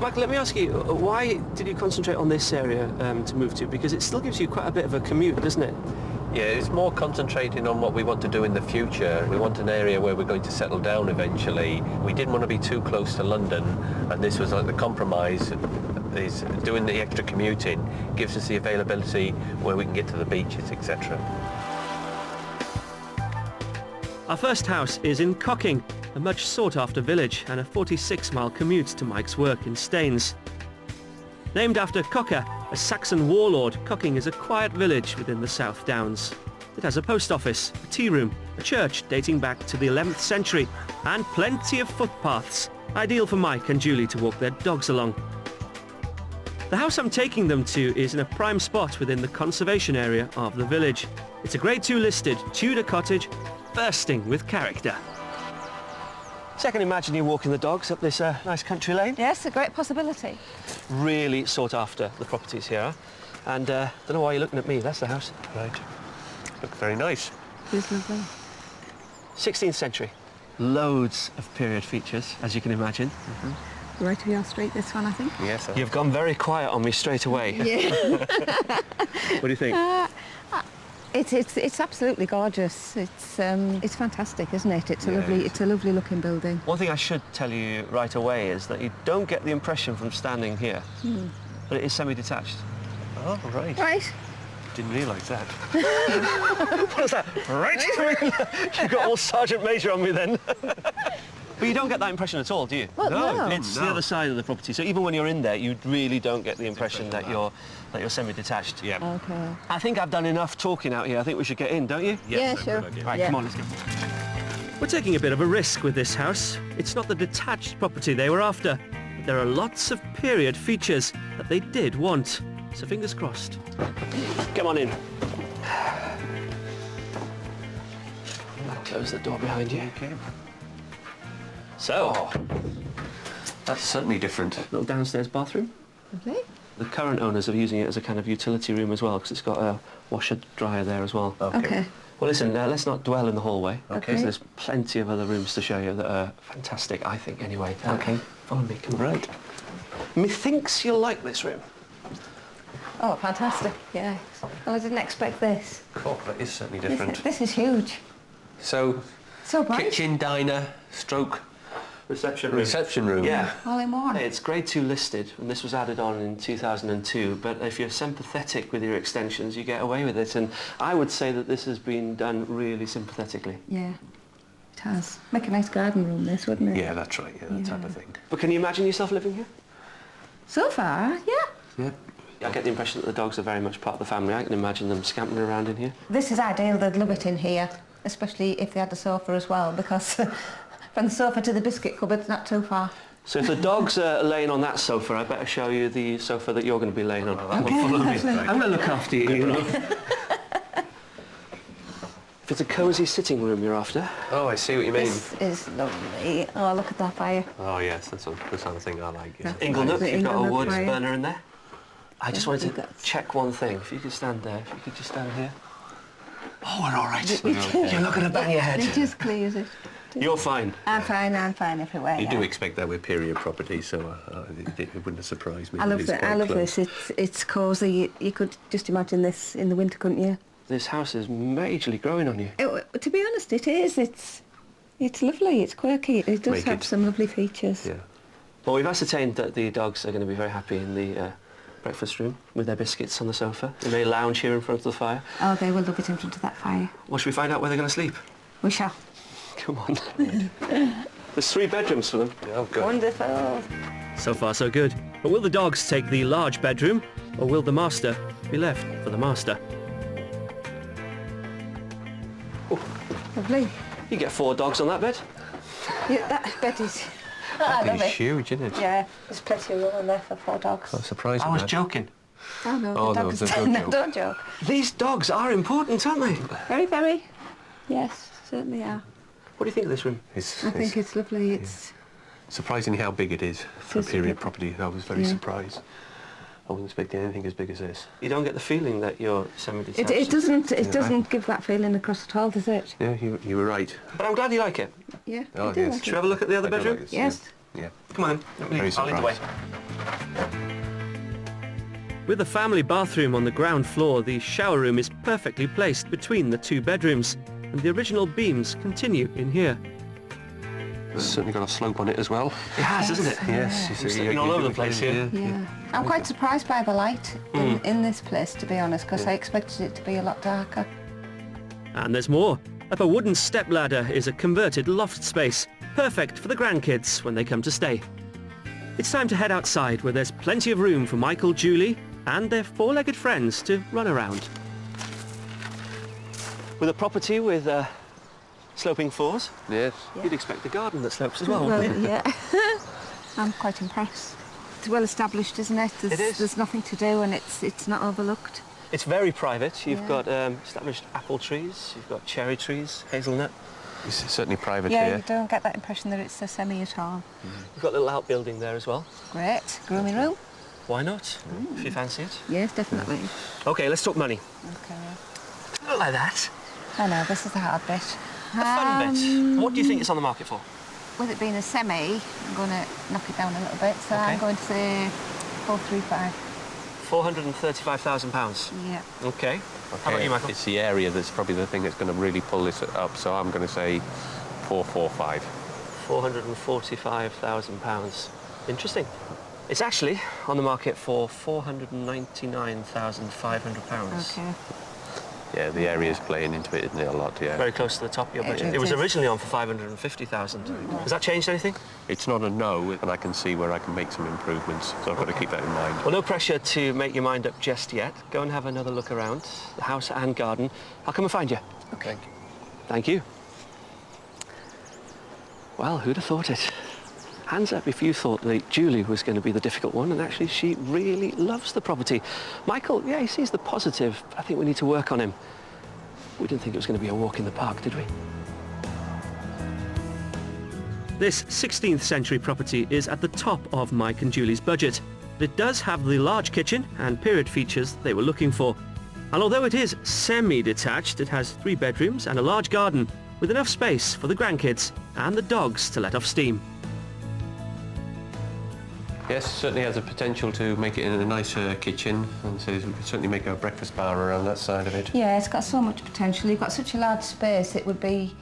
Michael, let me ask you, why did you concentrate on this area to move to? Because it still gives you quite a bit of a commute, doesn't it? Yeah, it's more concentrating on what we want to do in the future. We want an area where we're going to settle down eventually. We didn't want to be too close to London, and this was like the compromise. Is doing the extra commuting gives us the availability where we can get to the beaches, etc. Our first house is in Cocking, a much sought-after village and a 46-mile commute to Mike's work in Staines. Named after Cocker, a Saxon warlord, Cocking is a quiet village within the South Downs. It has a post office, a tea room, a church dating back to the 11th century, and plenty of footpaths, ideal for Mike and Julie to walk their dogs along. The house I'm taking them to is in a prime spot within the conservation area of the village. It's a Grade 2 listed Tudor cottage, bursting with character. So I can imagine you walking the dogs up this nice country lane. Yes, a great possibility. Really sought after, the properties here are. And don't know why you're looking at me, that's the house. Right. Look very nice. It's lovely. 16th century. Loads of period features, as you can imagine. Right to be on street, this one, I think. Yes. You've gone very quiet on me straight away. Yeah. What do you think? It's absolutely gorgeous. It's fantastic, isn't it? It's a lovely looking building. One thing I should tell you right away is that you don't get the impression from standing here, but it is semi-detached. Oh, right. Right. Didn't realise that. What was that? Right? You got all Sergeant Major on me then. But you don't get that impression at all, do you? Well, no. It's the other side of the property. So even when you're in there, you really don't get the impression that you're semi-detached. Yeah. Okay. I think I've done enough talking out here. I think we should get in, don't you? Yeah, sure. Right, come on, let's go. We're taking a bit of a risk with this house. It's not the detached property they were after, but there are lots of period features that they did want. So fingers crossed. Come on in. Close the door behind you. Okay. So, That's certainly different. little downstairs bathroom. Lovely. The current owners are using it as a kind of utility room as well, because it's got a washer dryer there as well. Okay. Well, listen, let's not dwell in the hallway. Okay. 'Cause there's plenty of other rooms to show you that are fantastic, I think, anyway. Okay. Follow me, come on. Right. Methinks you'll like this room. Oh, fantastic. Yeah. Well, I didn't expect this. Oh, that is certainly different. This is huge. So, So bright. kitchen, diner, stroke, Reception room. reception room. Yeah. All in one. It's Grade 2 listed, and this was added on in 2002, but if you're sympathetic with your extensions, you get away with it, and I would say that this has been done really sympathetically. Yeah. It has. Make a nice garden room, this, wouldn't it? Yeah, that's right. Yeah, that type of thing. But can you imagine yourself living here? So far, yeah. Yeah. I get the impression that the dogs are very much part of the family. I can imagine them scampering around in here. This is ideal. They'd love it in here, especially if they had the sofa as well, because from the sofa to the biscuit cupboard's not too far. So if the dogs are laying on that sofa, I better show you the sofa that you're going to be laying on. Okay, lovely. I'm going to look after you, you know. If it's a cosy sitting room you're after. Oh, I see what you mean. This is lovely. Oh, look at that fire. Oh, yes, that's the sort of thing I like. Yeah. Inglenook, The you've got a Inglenook wood fire. burner in there. I just wanted to that's- check one thing. If you could stand there, if you could just stand here. Oh, we're all right. Okay. You're not going to bang your head. It is clear, is it? You're fine. I'm fine everywhere. You yeah. do expect that with period proproperty, so it wouldn't have surprised me. I love It's it. quite I love close. this. It's cosy. You could just imagine this in the winter, couldn't you? This house is majorly growing on you. To be honest, it is. It's lovely. It's quirky. It does Make have it. some lovely features. Yeah. Well, we've ascertained that the dogs are going to be very happy in the breakfast room with their biscuits on the sofa. They may lounge here in front of the fire. Oh, they will love it in front of that fire. Well, should we find out where they're going to sleep? We shall. Come on. There's 3 bedrooms for them. Oh, good. Wonderful. So far, so good. But will the dogs take the large bedroom, or will the master be left for the master? Lovely. You get 4 dogs on that bed. Yeah, that bed is... I love It's it. huge, isn't it? Yeah, there's plenty of room in there for 4 dogs. I'm surprised I with was that. joking. Oh, no, Oh, the no, dogs... don't no, joke. don't joke. These dogs are important, aren't they? Very, very. Yes, certainly are. What do you think of this room? I think it's lovely. It's... surprisingly how big it is for a It is period big. property. I was very surprised. I wasn't expecting anything as big as this. You don't get the feeling that you're semi-detached. It doesn't give that feeling across at all, does it? Yeah, you were right. But I'm glad you like it. Yeah, Oh, I do yes. like Should we it. have a look at the other I do bedroom? like this, Yes. Yeah. Come on then. Very I'll lead the way. surprised. With the family bathroom on the ground floor, the shower room is perfectly placed between the two bedrooms, and the original beams continue in here. It's certainly got a slope on it as well. It has, isn't it? Yes, It's slipping all over the place here. Yeah. I'm quite surprised by the light in this place, to be honest, because I expected it to be a lot darker. And there's more. Up a wooden stepladder is a converted loft space, perfect for the grandkids when they come to stay. It's time to head outside, where there's plenty of room for Michael, Julie and their four-legged friends to run around. With a property with sloping floors, Yes. you'd expect a garden that slopes as well. Well, wouldn't you? yeah. I'm quite impressed. It's well established, isn't it? It is. There's nothing to do, and it's not overlooked. It's very private. You've Yeah. got established apple trees, you've got cherry trees, hazelnut. It's certainly private Yeah, here. you don't get that impression that it's a semi at all. You've got a little outbuilding there as well. Great. Grooming room? Why not? If you fancy it. Yes, definitely. Okay, let's talk money. Okay. Not like that. I know, this is the hard bit. The fun bit. What do you think it's on the market for? With it being a semi, I'm going to knock it down a little bit, so Okay. I'm going to say 435. £435,000. Yeah. Okay. How about you, Michael? It's the area that's probably the thing that's going to really pull this up, so I'm going to say 445. £445,000. Interesting. It's actually on the market for £499,500. Okay. Yeah, the area's playing into it, isn't it, a lot, yeah. Very close to the top of your budget. It It was is. originally on for £550,000. Has that changed anything? It's not a no, and I can see where I can make some improvements, so I've got to keep that in mind. Well, no pressure to make your mind up just yet. Go and have another look around the house and garden. I'll come and find you. Okay. Thank you. Well, who'd have thought it? Hands up if you thought that Julie was going to be the difficult one, and actually she really loves the property. Michael, yeah, he sees the positive. I think we need to work on him. We didn't think it was going to be a walk in the park, did we? This 16th century property is at the top of Mike and Julie's budget. But it does have the large kitchen and period features they were looking for. And although it is semi-detached, it has 3 bedrooms and a large garden with enough space for the grandkids and the dogs to let off steam. Yes, certainly has the potential to make it in a nicer kitchen, and so we could certainly make a breakfast bar around that side of it. Yeah, it's got so much potential. You've got such a large space, it would be...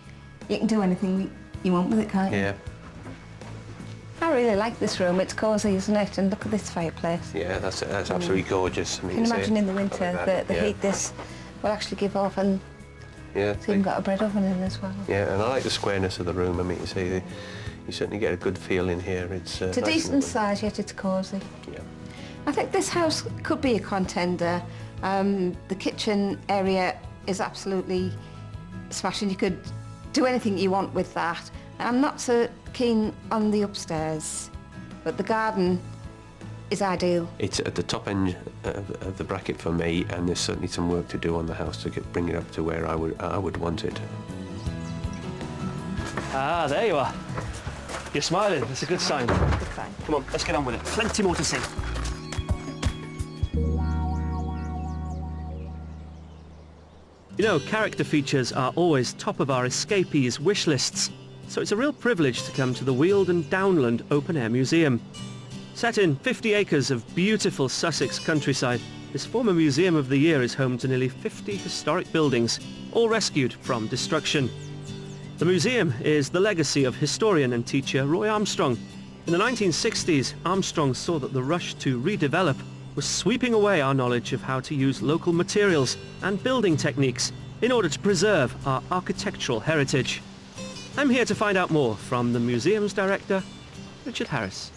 You can do anything you want with it, can't you? Yeah, I really like this room. It's cosy, isn't it? And look at this fireplace. yeah, that's absolutely gorgeous. I mean, You can it's imagine in the like winter that, the yeah. heat this will actually give off, and Yeah, it's even got a bread oven in as well. yeah, and I like the squareness of the room. I mean, you see, you certainly get a good feel in here. It's It's a nice and decent open. size, yet it's cosy. Yeah. I think this house could be a contender. The kitchen area is absolutely smashing. You could do anything you want with that. I'm not so keen on the upstairs, but the garden is ideal. It's at the top end of the bracket for me, and there's certainly some work to do on the house to bring it up to where I would want it. Ah, there you are. You're smiling. That's a good sign. Good sign. Come on, let's get on with it. Plenty more to see. You know, character features are always top of our escapees' wish lists, so it's a real privilege to come to the Weald and Downland Open Air Museum. Set in 50 acres of beautiful Sussex countryside, this former Museum of the Year is home to nearly 50 historic buildings, all rescued from destruction. The museum is the legacy of historian and teacher Roy Armstrong. In the 1960s, Armstrong saw that the rush to redevelop was sweeping away our knowledge of how to use local materials and building techniques in order to preserve our architectural heritage. I'm here to find out more from the museum's director, Richard Harris.